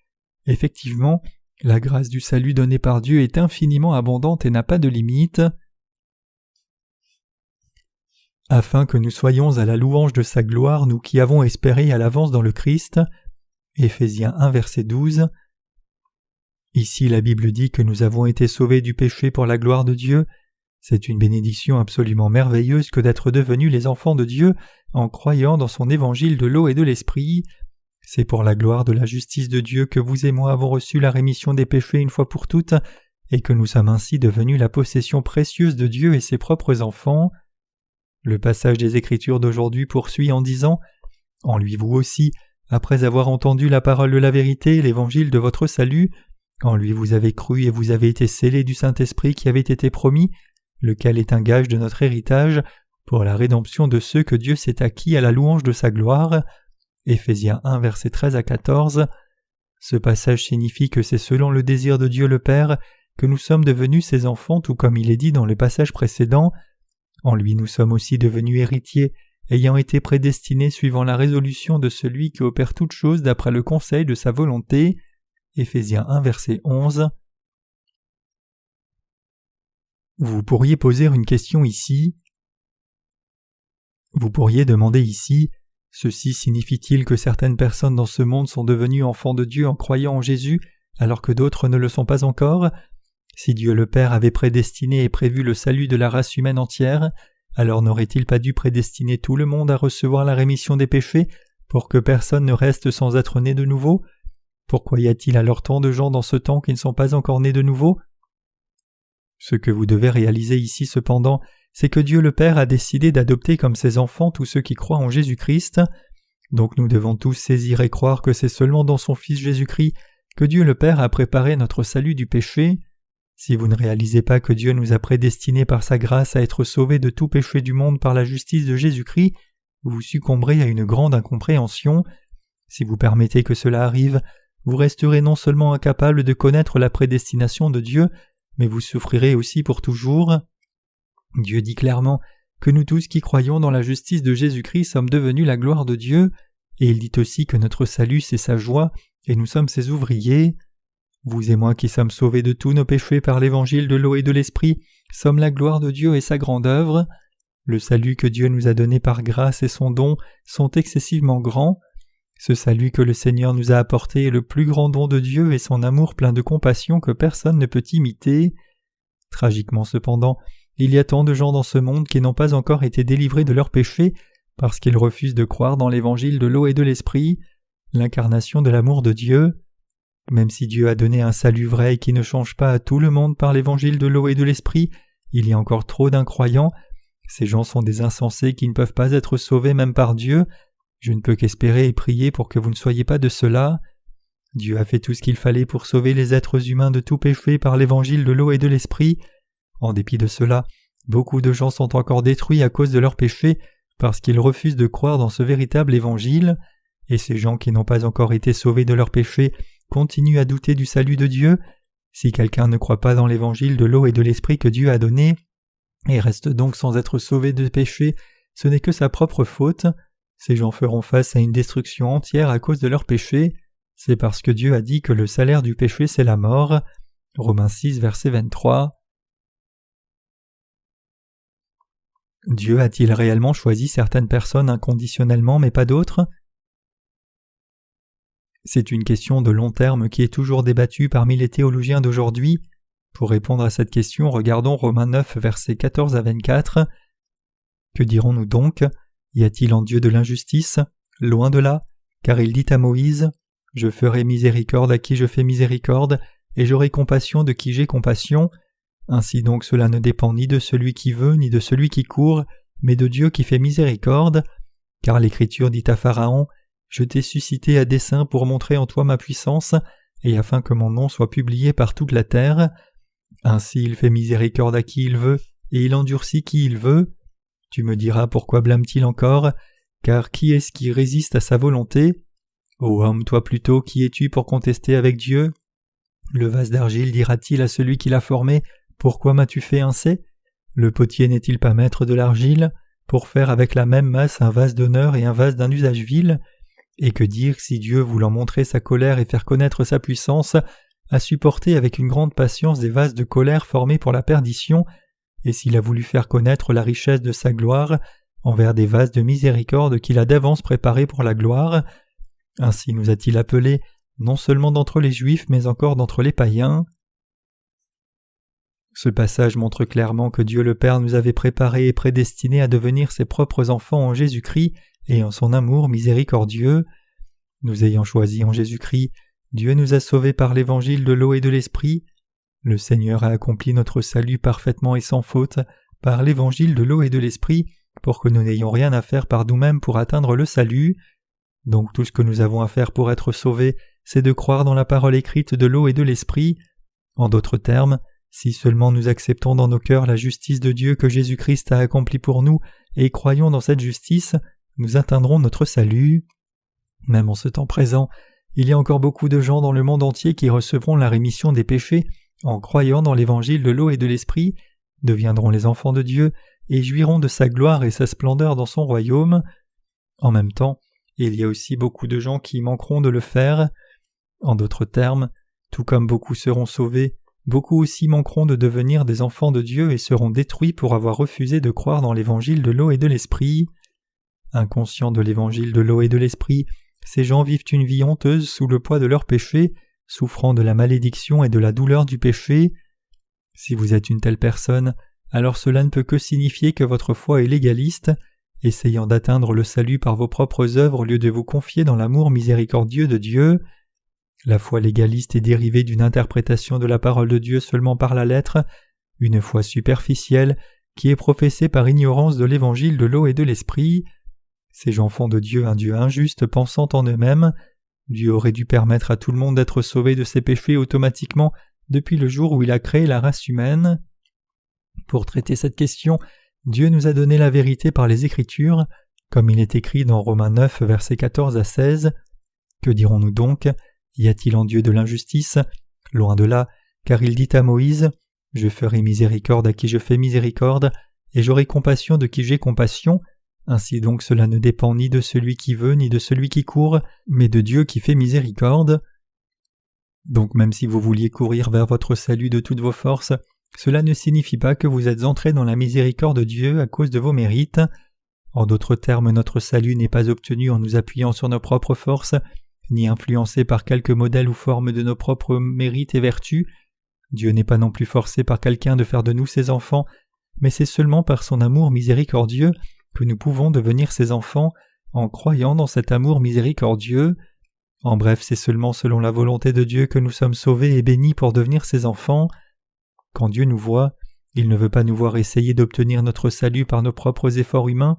Effectivement, la grâce du salut donné par Dieu est infiniment abondante et n'a pas de limite. Afin que nous soyons à la louange de sa gloire, nous qui avons espéré à l'avance dans le Christ. Éphésiens 1 verset 12. Ici la Bible dit que nous avons été sauvés du péché pour la gloire de Dieu. C'est une bénédiction absolument merveilleuse que d'être devenus les enfants de Dieu en croyant dans son évangile de l'eau et de l'esprit. C'est pour la gloire de la justice de Dieu que vous et moi avons reçu la rémission des péchés une fois pour toutes, et que nous sommes ainsi devenus la possession précieuse de Dieu et ses propres enfants. Le passage des Écritures d'aujourd'hui poursuit en disant « En lui vous aussi, après avoir entendu la parole de la vérité, l'évangile de votre salut, en lui vous avez cru et vous avez été scellés du Saint-Esprit qui avait été promis, lequel est un gage de notre héritage, pour la rédemption de ceux que Dieu s'est acquis à la louange de sa gloire. » Éphésiens 1 versets 13 à 14. Ce passage signifie que c'est selon le désir de Dieu le Père que nous sommes devenus ses enfants, tout comme il est dit dans le passage précédent. En lui nous sommes aussi devenus héritiers, ayant été prédestinés suivant la résolution de celui qui opère toutes choses d'après le conseil de sa volonté. Éphésiens 1, verset 11. Vous pourriez poser une question ici. Vous pourriez demander ici, ceci signifie-t-il que certaines personnes dans ce monde sont devenues enfants de Dieu en croyant en Jésus, alors que d'autres ne le sont pas encore? Si Dieu le Père avait prédestiné et prévu le salut de la race humaine entière, alors n'aurait-il pas dû prédestiner tout le monde à recevoir la rémission des péchés pour que personne ne reste sans être né de nouveau? Pourquoi y a-t-il alors tant de gens dans ce temps qui ne sont pas encore nés de nouveau? Ce que vous devez réaliser ici cependant, c'est que Dieu le Père a décidé d'adopter comme ses enfants tous ceux qui croient en Jésus-Christ. Donc nous devons tous saisir et croire que c'est seulement dans son Fils Jésus-Christ que Dieu le Père a préparé notre salut du péché. Si vous ne réalisez pas que Dieu nous a prédestinés par sa grâce à être sauvés de tout péché du monde par la justice de Jésus-Christ, vous succomberez à une grande incompréhension. Si vous permettez que cela arrive, vous resterez non seulement incapable de connaître la prédestination de Dieu, mais vous souffrirez aussi pour toujours. Dieu dit clairement que nous tous qui croyons dans la justice de Jésus-Christ sommes devenus la gloire de Dieu, et il dit aussi que notre salut c'est sa joie, et nous sommes ses ouvriers. Vous et moi qui sommes sauvés de tous nos péchés par l'évangile de l'eau et de l'esprit, sommes la gloire de Dieu et sa grande œuvre. Le salut que Dieu nous a donné par grâce et son don sont excessivement grands. Ce salut que le Seigneur nous a apporté est le plus grand don de Dieu et son amour plein de compassion que personne ne peut imiter. Tragiquement cependant, il y a tant de gens dans ce monde qui n'ont pas encore été délivrés de leurs péchés parce qu'ils refusent de croire dans l'évangile de l'eau et de l'esprit, l'incarnation de l'amour de Dieu. Même si Dieu a donné un salut vrai qui ne change pas à tout le monde par l'évangile de l'eau et de l'esprit, il y a encore trop d'incroyants. Ces gens sont des insensés qui ne peuvent pas être sauvés même par Dieu. Je ne peux qu'espérer et prier pour que vous ne soyez pas de cela. Dieu a fait tout ce qu'il fallait pour sauver les êtres humains de tout péché par l'évangile de l'eau et de l'esprit. En dépit de cela, beaucoup de gens sont encore détruits à cause de leurs péchés parce qu'ils refusent de croire dans ce véritable évangile, et ces gens qui n'ont pas encore été sauvés de leurs péchés continuent à douter du salut de Dieu. Si quelqu'un ne croit pas dans l'évangile de l'eau et de l'esprit que Dieu a donné, et reste donc sans être sauvé de péché, ce n'est que sa propre faute. Ces gens feront face à une destruction entière à cause de leurs péchés. C'est parce que Dieu a dit que le salaire du péché c'est la mort. Romains 6, verset 23. Dieu a-t-il réellement choisi certaines personnes inconditionnellement mais pas d'autres? C'est une question de long terme qui est toujours débattue parmi les théologiens d'aujourd'hui. Pour répondre à cette question, regardons Romains 9, versets 14 à 24. Que dirons-nous donc? Y a-t-il en Dieu de l'injustice? Loin de là, car il dit à Moïse, « Je ferai miséricorde à qui je fais miséricorde, et j'aurai compassion de qui j'ai compassion. » Ainsi donc cela ne dépend ni de celui qui veut, ni de celui qui court, mais de Dieu qui fait miséricorde. Car l'Écriture dit à Pharaon, « Je t'ai suscité à dessein pour montrer en toi ma puissance, et afin que mon nom soit publié par toute la terre. » Ainsi il fait miséricorde à qui il veut, et il endurcit qui il veut. Tu me diras pourquoi blâme-t-il encore? Car qui est-ce qui résiste à sa volonté? Ô homme, toi plutôt, qui es-tu pour contester avec Dieu? Le vase d'argile dira-t-il à celui qui l'a formé, pourquoi m'as-tu fait ainsi? Le potier n'est-il pas maître de l'argile, pour faire avec la même masse un vase d'honneur et un vase d'un usage vil? Et que dire si Dieu, voulant montrer sa colère et faire connaître sa puissance, a supporté avec une grande patience des vases de colère formés pour la perdition, et s'il a voulu faire connaître la richesse de sa gloire envers des vases de miséricorde qu'il a d'avance préparés pour la gloire, ainsi nous a-t-il appelés, non seulement d'entre les Juifs, mais encore d'entre les païens. Ce passage montre clairement que Dieu le Père nous avait préparés et prédestinés à devenir ses propres enfants en Jésus-Christ et en son amour miséricordieux. Nous ayant choisis en Jésus-Christ, Dieu nous a sauvés par l'évangile de l'eau et de l'esprit. Le Seigneur a accompli notre salut parfaitement et sans faute par l'évangile de l'eau et de l'esprit pour que nous n'ayons rien à faire par nous-mêmes pour atteindre le salut. Donc tout ce que nous avons à faire pour être sauvés, c'est de croire dans la parole écrite de l'eau et de l'esprit. En d'autres termes, si seulement nous acceptons dans nos cœurs la justice de Dieu que Jésus-Christ a accomplie pour nous et croyons dans cette justice, nous atteindrons notre salut. Même en ce temps présent, il y a encore beaucoup de gens dans le monde entier qui recevront la rémission des péchés en croyant dans l'évangile de l'eau et de l'esprit, deviendront les enfants de Dieu et jouiront de sa gloire et sa splendeur dans son royaume. En même temps, il y a aussi beaucoup de gens qui manqueront de le faire. En d'autres termes, tout comme beaucoup seront sauvés, beaucoup aussi manqueront de devenir des enfants de Dieu et seront détruits pour avoir refusé de croire dans l'évangile de l'eau et de l'esprit. Inconscients de l'évangile de l'eau et de l'esprit, ces gens vivent une vie honteuse sous le poids de leurs péchés, souffrant de la malédiction et de la douleur du péché. Si vous êtes une telle personne, alors cela ne peut que signifier que votre foi est légaliste, essayant d'atteindre le salut par vos propres œuvres au lieu de vous confier dans l'amour miséricordieux de Dieu. La foi légaliste est dérivée d'une interprétation de la parole de Dieu seulement par la lettre, une foi superficielle qui est professée par ignorance de l'évangile de l'eau et de l'esprit. Ces gens font de Dieu un Dieu injuste, pensant en eux-mêmes. Dieu aurait dû permettre à tout le monde d'être sauvé de ses péchés automatiquement depuis le jour où il a créé la race humaine. Pour traiter cette question, Dieu nous a donné la vérité par les Écritures, comme il est écrit dans Romains 9, versets 14 à 16. Que dirons-nous donc ? Y a-t-il en Dieu de l'injustice ? Loin de là, car il dit à Moïse « Je ferai miséricorde à qui je fais miséricorde, et j'aurai compassion de qui j'ai compassion. Ainsi donc cela ne dépend ni de celui qui veut ni de celui qui court, mais de Dieu qui fait miséricorde. » Donc même si vous vouliez courir vers votre salut de toutes vos forces, cela ne signifie pas que vous êtes entrés dans la miséricorde de Dieu à cause de vos mérites. En d'autres termes, notre salut n'est pas obtenu en nous appuyant sur nos propres forces, ni influencé par quelque modèle ou forme de nos propres mérites et vertus. Dieu n'est pas non plus forcé par quelqu'un de faire de nous ses enfants, mais c'est seulement par son amour miséricordieux que nous pouvons devenir ses enfants en croyant dans cet amour miséricordieux. En bref, c'est seulement selon la volonté de Dieu que nous sommes sauvés et bénis pour devenir ses enfants. Quand Dieu nous voit, il ne veut pas nous voir essayer d'obtenir notre salut par nos propres efforts humains.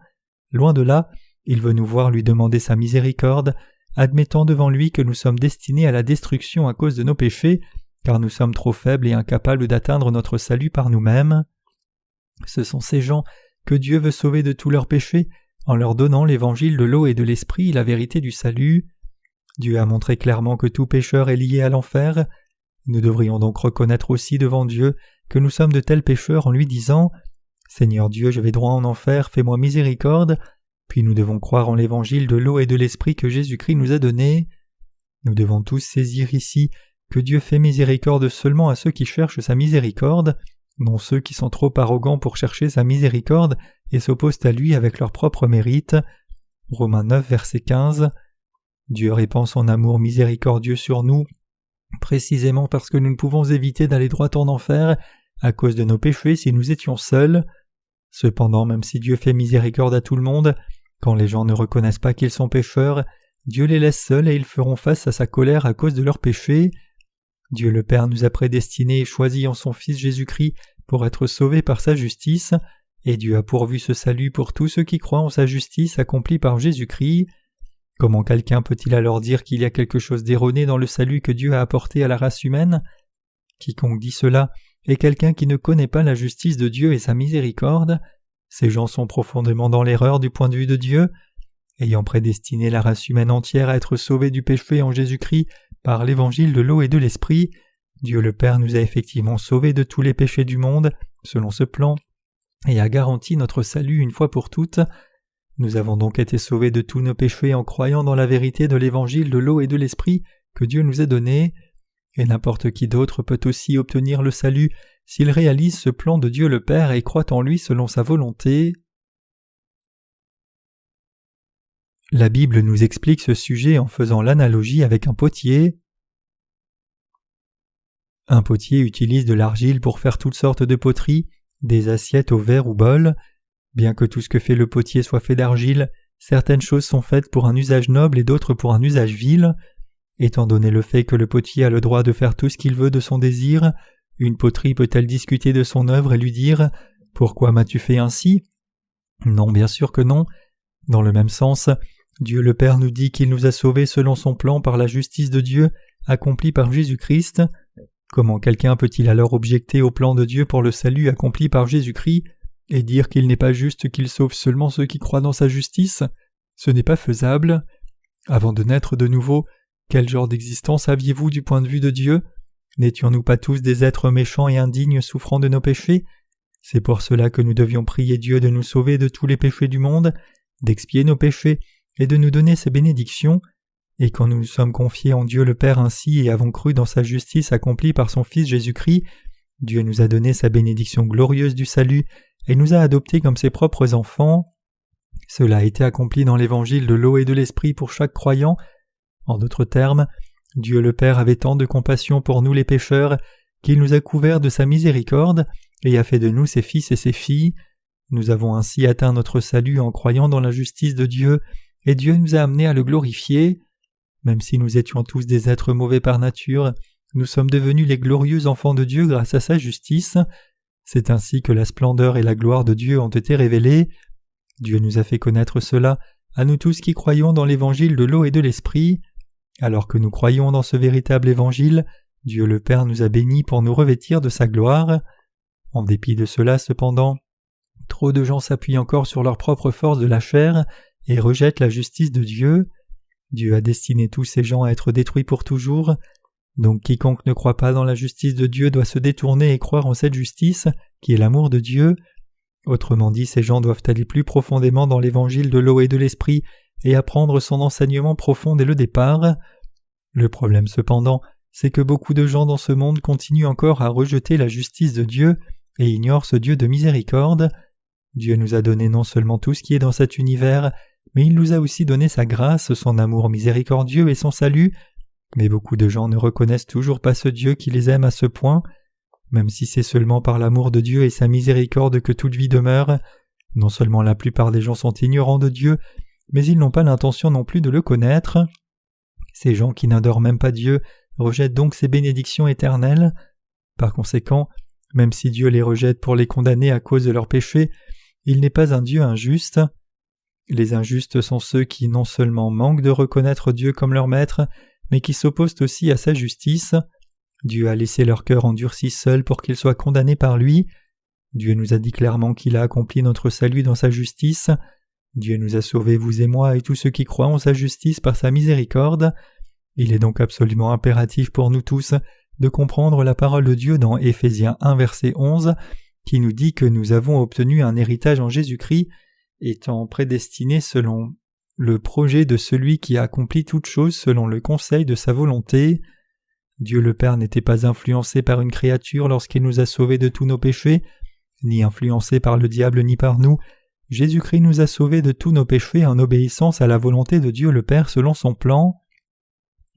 Loin de là, il veut nous voir lui demander sa miséricorde, admettant devant lui que nous sommes destinés à la destruction à cause de nos péchés, car nous sommes trop faibles et incapables d'atteindre notre salut par nous-mêmes. Ce sont ces gens que Dieu veut sauver de tous leurs péchés en leur donnant l'évangile de l'eau et de l'esprit, la vérité du salut. Dieu a montré clairement que tout pécheur est lié à l'enfer. Nous devrions donc reconnaître aussi devant Dieu que nous sommes de tels pécheurs en lui disant « Seigneur Dieu, je vais droit en enfer, fais-moi miséricorde ». Puis nous devons croire en l'évangile de l'eau et de l'esprit que Jésus-Christ nous a donné. Nous devons tous saisir ici que Dieu fait miséricorde seulement à ceux qui cherchent sa miséricorde, non ceux qui sont trop arrogants pour chercher sa miséricorde et s'opposent à lui avec leur propre mérite. Romains 9, verset 15. Dieu répand son amour miséricordieux sur nous, précisément parce que nous ne pouvons éviter d'aller droit en enfer à cause de nos péchés si nous étions seuls. Cependant, même si Dieu fait miséricorde à tout le monde, quand les gens ne reconnaissent pas qu'ils sont pécheurs, Dieu les laisse seuls et ils feront face à sa colère à cause de leurs péchés. Dieu le Père nous a prédestinés et choisis en son Fils Jésus-Christ pour être sauvés par sa justice, et Dieu a pourvu ce salut pour tous ceux qui croient en sa justice accomplie par Jésus-Christ. Comment quelqu'un peut-il alors dire qu'il y a quelque chose d'erroné dans le salut que Dieu a apporté à la race humaine ? Quiconque dit cela est quelqu'un qui ne connaît pas la justice de Dieu et sa miséricorde. Ces gens sont profondément dans l'erreur du point de vue de Dieu. Ayant prédestiné la race humaine entière à être sauvée du péché en Jésus-Christ par l'évangile de l'eau et de l'esprit, Dieu le Père nous a effectivement sauvés de tous les péchés du monde, selon ce plan, et a garanti notre salut une fois pour toutes. Nous avons donc été sauvés de tous nos péchés en croyant dans la vérité de l'évangile de l'eau et de l'esprit que Dieu nous a donné, et n'importe qui d'autre peut aussi obtenir le salut s'il réalise ce plan de Dieu le Père et croit en lui selon sa volonté. La Bible nous explique ce sujet en faisant l'analogie avec un potier. Un potier utilise de l'argile pour faire toutes sortes de poteries, des assiettes au verre ou bol. Bien que tout ce que fait le potier soit fait d'argile, certaines choses sont faites pour un usage noble et d'autres pour un usage vil. Étant donné le fait que le potier a le droit de faire tout ce qu'il veut de son désir, une poterie peut-elle discuter de son œuvre et lui dire « Pourquoi m'as-tu fait ainsi ?» Non, bien sûr que non. Dans le même sens, Dieu le Père nous dit qu'il nous a sauvés selon son plan par la justice de Dieu accomplie par Jésus-Christ. Comment quelqu'un peut-il alors objecter au plan de Dieu pour le salut accompli par Jésus-Christ et dire qu'il n'est pas juste qu'il sauve seulement ceux qui croient dans sa justice ? Ce n'est pas faisable. Avant de naître de nouveau, quel genre d'existence aviez-vous du point de vue de Dieu ? N'étions-nous pas tous des êtres méchants et indignes souffrant de nos péchés ? C'est pour cela que nous devions prier Dieu de nous sauver de tous les péchés du monde, d'expier nos péchés et de nous donner ses bénédictions. Et quand nous nous sommes confiés en Dieu le Père ainsi et avons cru dans sa justice accomplie par son Fils Jésus-Christ, Dieu nous a donné sa bénédiction glorieuse du salut et nous a adoptés comme ses propres enfants. Cela a été accompli dans l'évangile de l'eau et de l'esprit pour chaque croyant. En d'autres termes, Dieu le Père avait tant de compassion pour nous les pécheurs qu'il nous a couverts de sa miséricorde et a fait de nous ses fils et ses filles. Nous avons ainsi atteint notre salut en croyant dans la justice de Dieu et Dieu nous a amenés à le glorifier. Même si nous étions tous des êtres mauvais par nature, nous sommes devenus les glorieux enfants de Dieu grâce à sa justice. C'est ainsi que la splendeur et la gloire de Dieu ont été révélées. Dieu nous a fait connaître cela à nous tous qui croyons dans l'évangile de l'eau et de l'esprit. Alors que nous croyons dans ce véritable évangile, Dieu le Père nous a bénis pour nous revêtir de sa gloire. En dépit de cela, cependant, trop de gens s'appuient encore sur leur propre force de la chair et rejettent la justice de Dieu. Dieu a destiné tous ces gens à être détruits pour toujours. Donc quiconque ne croit pas dans la justice de Dieu doit se détourner et croire en cette justice, qui est l'amour de Dieu. Autrement dit, ces gens doivent aller plus profondément dans l'évangile de l'eau et de l'esprit et apprendre son enseignement profond dès le départ. Le problème cependant, c'est que beaucoup de gens dans ce monde continuent encore à rejeter la justice de Dieu et ignorent ce Dieu de miséricorde. Dieu nous a donné non seulement tout ce qui est dans cet univers, mais il nous a aussi donné sa grâce, son amour miséricordieux et son salut. Mais beaucoup de gens ne reconnaissent toujours pas ce Dieu qui les aime à ce point. Même si c'est seulement par l'amour de Dieu et sa miséricorde que toute vie demeure, non seulement la plupart des gens sont ignorants de Dieu, mais ils n'ont pas l'intention non plus de le connaître. Ces gens qui n'adorent même pas Dieu rejettent donc ses bénédictions éternelles. Par conséquent, même si Dieu les rejette pour les condamner à cause de leurs péchés, il n'est pas un Dieu injuste. Les injustes sont ceux qui non seulement manquent de reconnaître Dieu comme leur maître, mais qui s'opposent aussi à sa justice. Dieu a laissé leur cœur endurci seul pour qu'ils soient condamnés par lui. Dieu nous a dit clairement qu'il a accompli notre salut dans sa justice. Dieu nous a sauvés, vous et moi, et tous ceux qui croient en sa justice par sa miséricorde. Il est donc absolument impératif pour nous tous de comprendre la parole de Dieu dans Éphésiens 1 verset 11, qui nous dit que nous avons obtenu un héritage en Jésus-Christ, étant prédestinés selon le projet de celui qui a accompli toutes choses selon le conseil de sa volonté. Dieu le Père n'était pas influencé par une créature lorsqu'il nous a sauvés de tous nos péchés, ni influencé par le diable ni par nous. Jésus-Christ nous a sauvés de tous nos péchés en obéissance à la volonté de Dieu le Père selon son plan.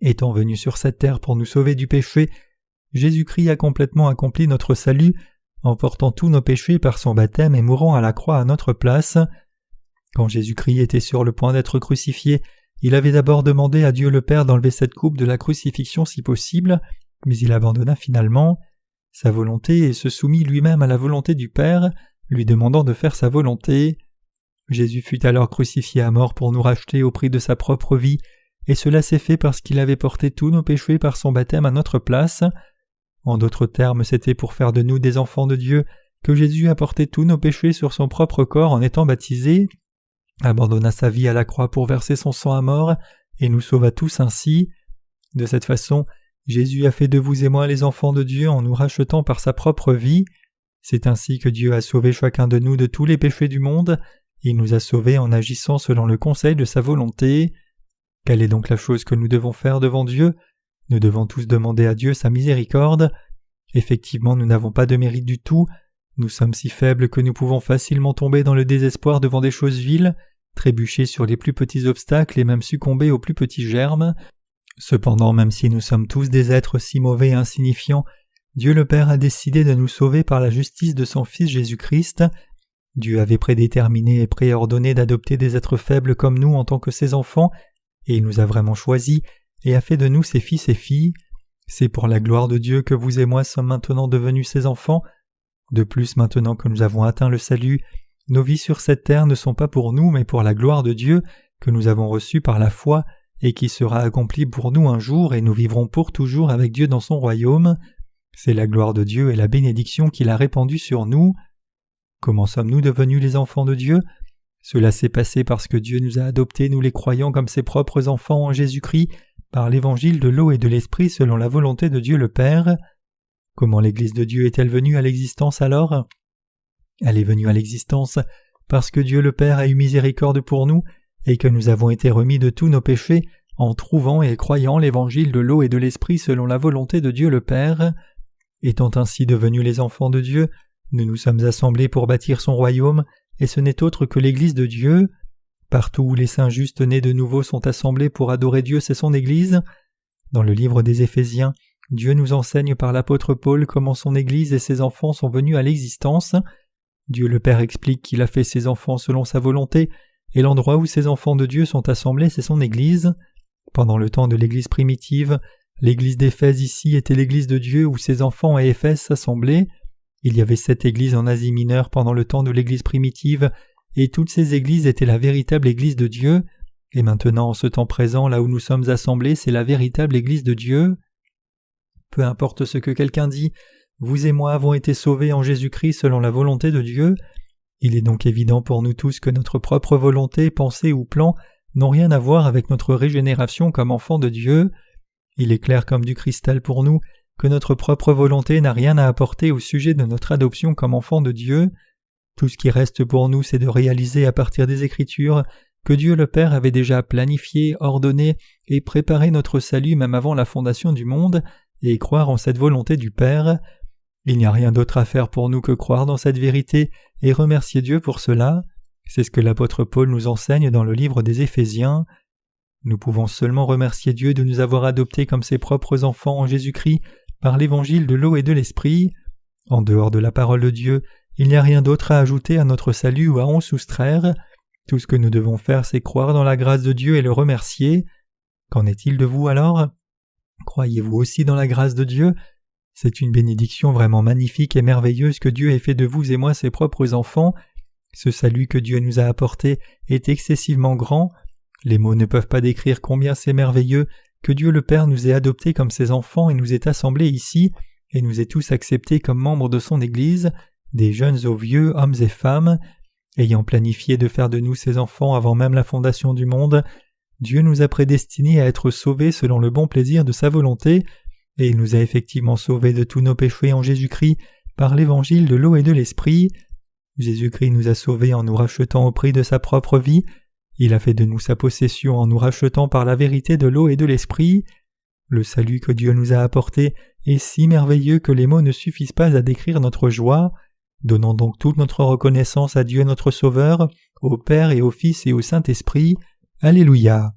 Étant venu sur cette terre pour nous sauver du péché, Jésus-Christ a complètement accompli notre salut en portant tous nos péchés par son baptême et mourant à la croix à notre place. Quand Jésus-Christ était sur le point d'être crucifié, il avait d'abord demandé à Dieu le Père d'enlever cette coupe de la crucifixion si possible, mais il abandonna finalement sa volonté et se soumit lui-même à la volonté du Père, lui demandant de faire sa volonté. Jésus fut alors crucifié à mort pour nous racheter au prix de sa propre vie, et cela s'est fait parce qu'il avait porté tous nos péchés par son baptême à notre place. En d'autres termes, c'était pour faire de nous des enfants de Dieu que Jésus a porté tous nos péchés sur son propre corps en étant baptisé, abandonna sa vie à la croix pour verser son sang à mort, et nous sauva tous ainsi. De cette façon, Jésus a fait de vous et moi les enfants de Dieu en nous rachetant par sa propre vie. C'est ainsi que Dieu a sauvé chacun de nous de tous les péchés du monde. Il nous a sauvés en agissant selon le conseil de sa volonté. Quelle est donc la chose que nous devons faire devant Dieu ? Nous devons tous demander à Dieu sa miséricorde. Effectivement, nous n'avons pas de mérite du tout. Nous sommes si faibles que nous pouvons facilement tomber dans le désespoir devant des choses viles, trébucher sur les plus petits obstacles et même succomber aux plus petits germes. Cependant, même si nous sommes tous des êtres si mauvais et insignifiants, Dieu le Père a décidé de nous sauver par la justice de son Fils Jésus-Christ. Dieu avait prédéterminé et préordonné d'adopter des êtres faibles comme nous en tant que ses enfants, et il nous a vraiment choisis et a fait de nous ses fils et filles. C'est pour la gloire de Dieu que vous et moi sommes maintenant devenus ses enfants. De plus, maintenant que nous avons atteint le salut, nos vies sur cette terre ne sont pas pour nous, mais pour la gloire de Dieu que nous avons reçue par la foi et qui sera accomplie pour nous un jour, et nous vivrons pour toujours avec Dieu dans son royaume. C'est la gloire de Dieu et la bénédiction qu'il a répandue sur nous. Comment sommes-nous devenus les enfants de Dieu ? Cela s'est passé parce que Dieu nous a adoptés, nous les croyants, comme ses propres enfants en Jésus-Christ, par l'évangile de l'eau et de l'esprit selon la volonté de Dieu le Père. Comment l'Église de Dieu est-elle venue à l'existence alors ? Elle est venue à l'existence parce que Dieu le Père a eu miséricorde pour nous et que nous avons été remis de tous nos péchés en trouvant et croyant l'évangile de l'eau et de l'esprit selon la volonté de Dieu le Père. Étant ainsi devenus les enfants de Dieu, nous nous sommes assemblés pour bâtir son royaume, et ce n'est autre que l'Église de Dieu. Partout où les saints justes nés de nouveau sont assemblés pour adorer Dieu, c'est son Église. Dans le livre des Éphésiens, Dieu nous enseigne par l'apôtre Paul comment son Église et ses enfants sont venus à l'existence. Dieu le Père explique qu'il a fait ses enfants selon sa volonté, et l'endroit où ces enfants de Dieu sont assemblés, c'est son Église. Pendant le temps de l'Église primitive, l'Église d'Éphèse ici était l'Église de Dieu où ses enfants à Éphèse s'assemblaient. Il y avait 7 églises en Asie mineure pendant le temps de l'Église primitive, et toutes ces églises étaient la véritable Église de Dieu, et maintenant en ce temps présent, là où nous sommes assemblés, c'est la véritable Église de Dieu. Peu importe ce que quelqu'un dit, vous et moi avons été sauvés en Jésus-Christ selon la volonté de Dieu. Il est donc évident pour nous tous que notre propre volonté, pensée ou plan n'ont rien à voir avec notre régénération comme enfants de Dieu. Il est clair comme du cristal pour nous que notre propre volonté n'a rien à apporter au sujet de notre adoption comme enfants de Dieu. Tout ce qui reste pour nous, c'est de réaliser à partir des Écritures que Dieu le Père avait déjà planifié, ordonné et préparé notre salut même avant la fondation du monde, et croire en cette volonté du Père. Il n'y a rien d'autre à faire pour nous que croire dans cette vérité et remercier Dieu pour cela. C'est ce que l'apôtre Paul nous enseigne dans le livre des Éphésiens. Nous pouvons seulement remercier Dieu de nous avoir adoptés comme ses propres enfants en Jésus-Christ par l'évangile de l'eau et de l'esprit. En dehors de la parole de Dieu, il n'y a rien d'autre à ajouter à notre salut ou à en soustraire. Tout ce que nous devons faire, c'est croire dans la grâce de Dieu et le remercier. Qu'en est-il de vous alors? Croyez-vous aussi dans la grâce de Dieu? C'est une bénédiction vraiment magnifique et merveilleuse que Dieu ait fait de vous et moi ses propres enfants. Ce salut que Dieu nous a apporté est excessivement grand. Les mots ne peuvent pas décrire combien c'est merveilleux que Dieu le Père nous ait adoptés comme ses enfants et nous ait assemblés ici, et nous ait tous acceptés comme membres de son Église, des jeunes aux vieux, hommes et femmes. Ayant planifié de faire de nous ses enfants avant même la fondation du monde, Dieu nous a prédestinés à être sauvés selon le bon plaisir de sa volonté, et il nous a effectivement sauvés de tous nos péchés en Jésus-Christ par l'évangile de l'eau et de l'esprit. Jésus-Christ nous a sauvés en nous rachetant au prix de sa propre vie. Il a fait de nous sa possession en nous rachetant par la vérité de l'eau et de l'esprit. Le salut que Dieu nous a apporté est si merveilleux que les mots ne suffisent pas à décrire notre joie. Donnons donc toute notre reconnaissance à Dieu notre Sauveur, au Père et au Fils et au Saint-Esprit. Alléluia.